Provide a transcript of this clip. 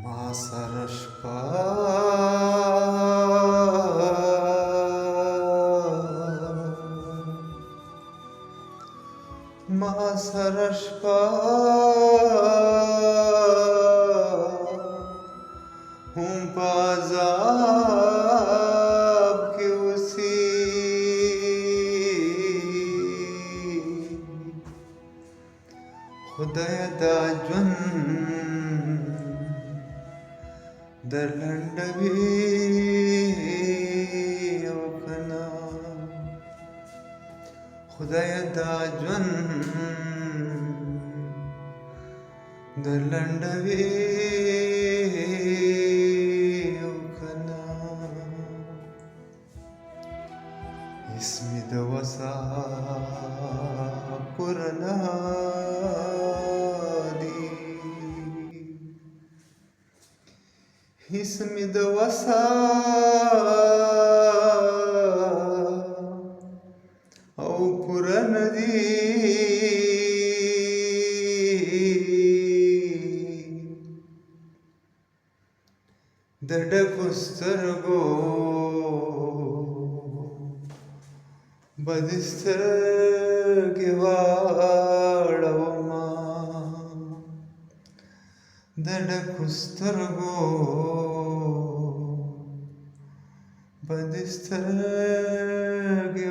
ما سره شپه هم په عذاب کې اوسي خدای دا ژوند در لنډوي او کنه خدای دا ژوند در لنډوي او کنه هیڅ مې د وسه پوره نه دي هیڅ مې د وسه او پوره نه دي د ډکو سترګو بدې سترګې واړومه د ډکو سترګو بدې سترګې